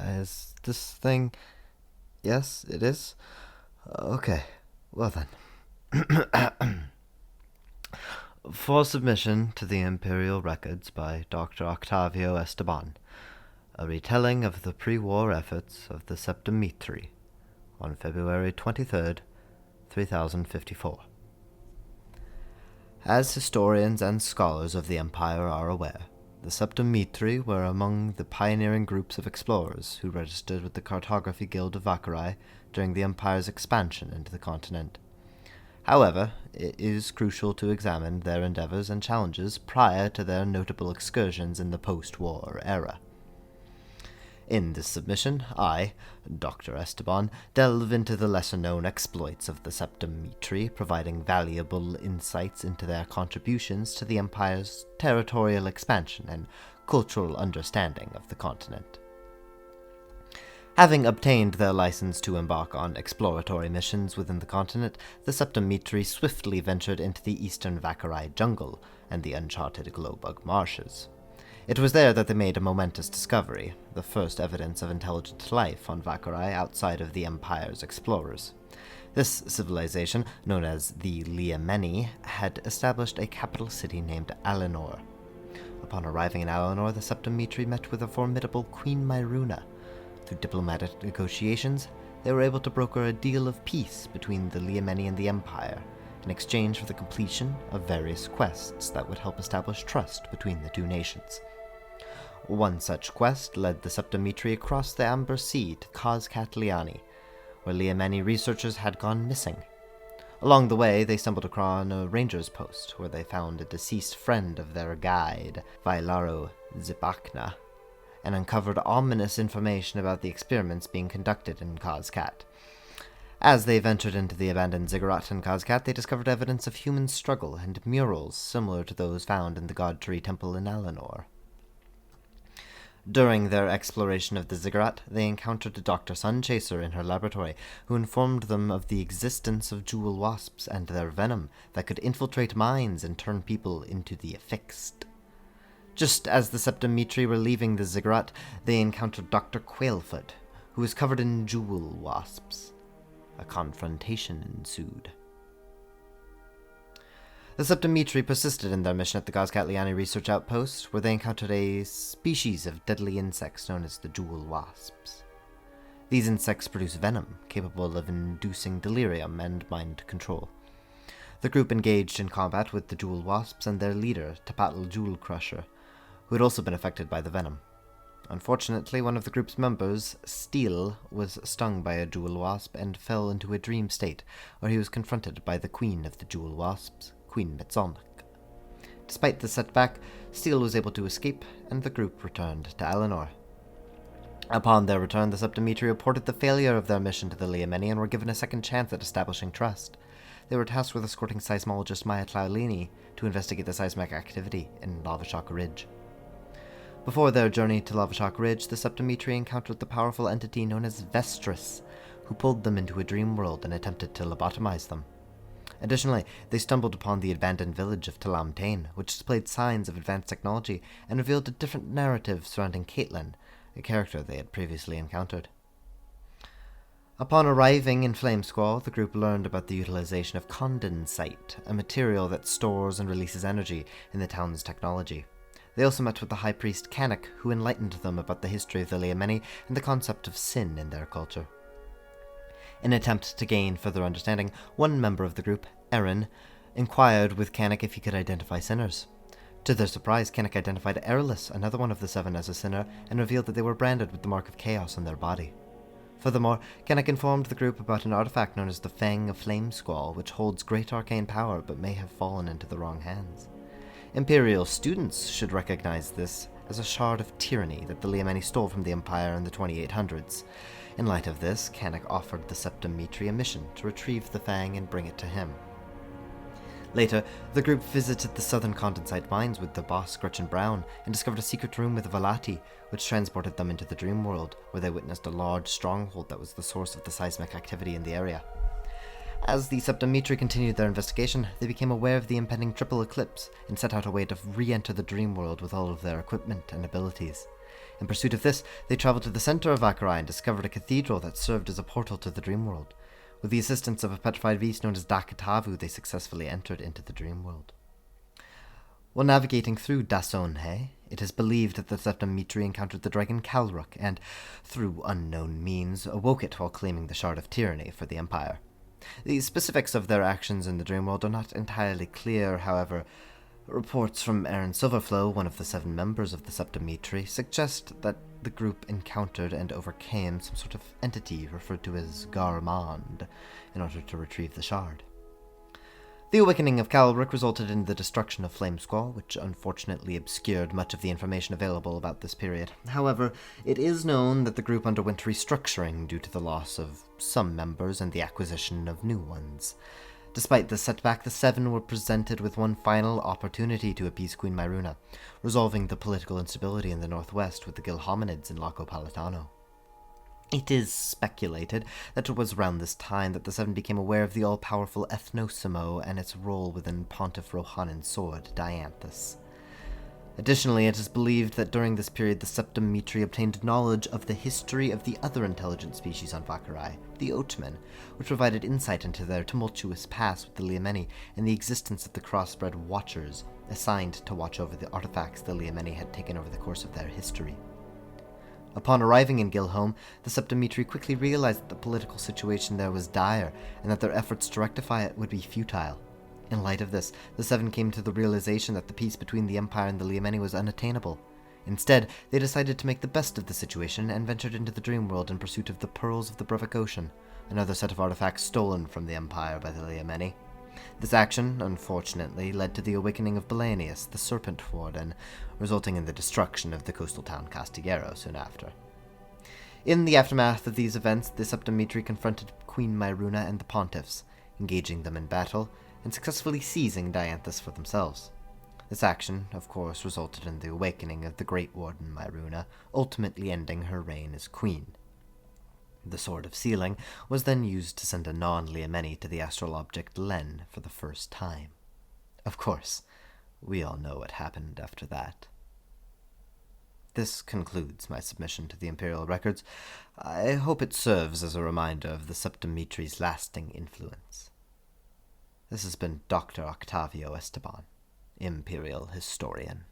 Is this thing... Yes, it is? Okay, well then. For submission to the Imperial Records by Dr. Octavio Esteban, a retelling of the pre-war efforts of the Septimitri on February 23rd, 3054. As historians and scholars of the Empire are aware, the Septimitri were among the pioneering groups of explorers who registered with the Cartography Guild of Vacarai during the Empire's expansion into the continent. However, it is crucial to examine their endeavors and challenges prior to their notable excursions in the post-war era. In this submission, I, Dr. Esteban, delve into the lesser-known exploits of the Septimitri, providing valuable insights into their contributions to the Empire's territorial expansion and cultural understanding of the continent. Having obtained their license to embark on exploratory missions within the continent, the Septimitri swiftly ventured into the eastern Vacarai jungle and the uncharted Glowbug marshes. It was there that they made a momentous discovery, the first evidence of intelligent life on Vacarai outside of the Empire's explorers. This civilization, known as the Liameni, had established a capital city named Alinor. Upon arriving in Alinor, the Septimitri met with a formidable Queen Myruna. Through diplomatic negotiations, they were able to broker a deal of peace between the Liameni and the Empire, in exchange for the completion of various quests that would help establish trust between the two nations. One such quest led the Septimitri across the Amber Sea to Coscatliani, where Liameni researchers had gone missing. Along the way, they stumbled upon a ranger's post, where they found a deceased friend of their guide, Vailaro Zibakna, and uncovered ominous information about the experiments being conducted in Coscat. As they ventured into the abandoned ziggurat in Coscat, they discovered evidence of human struggle and murals similar to those found in the God Tree Temple in Alinor. During their exploration of the ziggurat, they encountered Dr. Sunchaser in her laboratory, who informed them of the existence of jewel wasps and their venom that could infiltrate minds and turn people into the affixed. Just as the Septimitri were leaving the ziggurat, they encountered Dr. Quailfoot, who was covered in jewel wasps. A confrontation ensued. The Septimitri persisted in their mission at the Coscatliani research outpost, where they encountered a species of deadly insects known as the jewel wasps. These insects produce venom, capable of inducing delirium and mind control. The group engaged in combat with the jewel wasps and their leader, Tapatl Jewel Crusher, who had also been affected by the venom. Unfortunately, one of the group's members, Steel, was stung by a jewel wasp and fell into a dream state, where he was confronted by the queen of the jewel wasps, Queen Metzonik. Despite the setback, Steel was able to escape, and the group returned to Alinor. Upon their return, the Septimitri reported the failure of their mission to the Liameni and were given a second chance at establishing trust. They were tasked with escorting seismologist Maya Tlaulini to investigate the seismic activity in Lavashock Ridge. Before their journey to Lavashock Ridge, the Septimitri encountered the powerful entity known as Vestris, who pulled them into a dream world and attempted to lobotomize them. Additionally, they stumbled upon the abandoned village of Talamtain, which displayed signs of advanced technology and revealed a different narrative surrounding Caitlin, a character they had previously encountered. Upon arriving in Flamesquall, the group learned about the utilization of condensite, a material that stores and releases energy in the town's technology. They also met with the High Priest Canik, who enlightened them about the history of the Liameni and the concept of sin in their culture. In an attempt to gain further understanding, one member of the group, Erin, inquired with Canik if he could identify sinners. To their surprise, Canik identified Erlis, another one of the seven, as a sinner, and revealed that they were branded with the mark of chaos on their body. Furthermore, Canik informed the group about an artifact known as the Fang of Flamesquall, which holds great arcane power but may have fallen into the wrong hands. Imperial students should recognize this as a shard of tyranny that the Liameni stole from the Empire in the 2800s. In light of this, Canik offered the Septimitri a mission to retrieve the Fang and bring it to him. Later, the group visited the southern condensite mines with the boss Gretchen Brown and discovered a secret room with Valati, which transported them into the dream world, where they witnessed a large stronghold that was the source of the seismic activity in the area. As the Septimetri continued their investigation, they became aware of the impending triple eclipse and set out a way to re-enter the dream world with all of their equipment and abilities. In pursuit of this, they traveled to the center of Vacarai and discovered a cathedral that served as a portal to the dream world. With the assistance of a petrified beast known as Dakatavu, they successfully entered into the dream world. While navigating through Dasonhe, it is believed that the Septimetri encountered the dragon Kalruk and, through unknown means, awoke it while claiming the Shard of Tyranny for the Empire. The specifics of their actions in the dream world are not entirely clear, however. Reports from Aaron Silverflow, one of the 7 members of the Septimetri, suggest that the group encountered and overcame some sort of entity referred to as Garmand in order to retrieve the shard. The awakening of Kalruk resulted in the destruction of Flamesquall, which unfortunately obscured much of the information available about this period. However, it is known that the group underwent restructuring due to the loss of some members and the acquisition of new ones. Despite this setback, the 7 were presented with one final opportunity to appease Queen Myruna, resolving the political instability in the northwest with the Gil Hominids in Laco Palatano. It is speculated that it was around this time that the 7 became aware of the all-powerful Ethnosimo and its role within Pontiff Rohanan's sword, Dianthus. Additionally, it is believed that during this period the Septimetri obtained knowledge of the history of the other intelligent species on Vacarai, the Oatmen, which provided insight into their tumultuous past with the Liameni and the existence of the crossbred Watchers, assigned to watch over the artifacts the Liameni had taken over the course of their history. Upon arriving in Gilhome, the Septimetri quickly realized that the political situation there was dire, and that their efforts to rectify it would be futile. In light of this, the 7 came to the realization that the peace between the Empire and the Liameni was unattainable. Instead, they decided to make the best of the situation and ventured into the dream world in pursuit of the Pearls of the Brevic Ocean, another set of artifacts stolen from the Empire by the Liameni. This action, unfortunately, led to the awakening of Belanius, the Serpent Warden, resulting in the destruction of the coastal town Castillero soon after. In the aftermath of these events, the Septimetri confronted Queen Myruna and the Pontiffs, engaging them in battle, and successfully seizing Dianthus for themselves. This action, of course, resulted in the awakening of the Great Warden Myruna, ultimately ending her reign as queen. The Sword of Sealing was then used to send a non-Liameni to the astral object Len for the first time. Of course, we all know what happened after that. This concludes my submission to the Imperial Records. I hope it serves as a reminder of the Septimetri's lasting influence. This has been Dr. Octavio Esteban, Imperial Historian.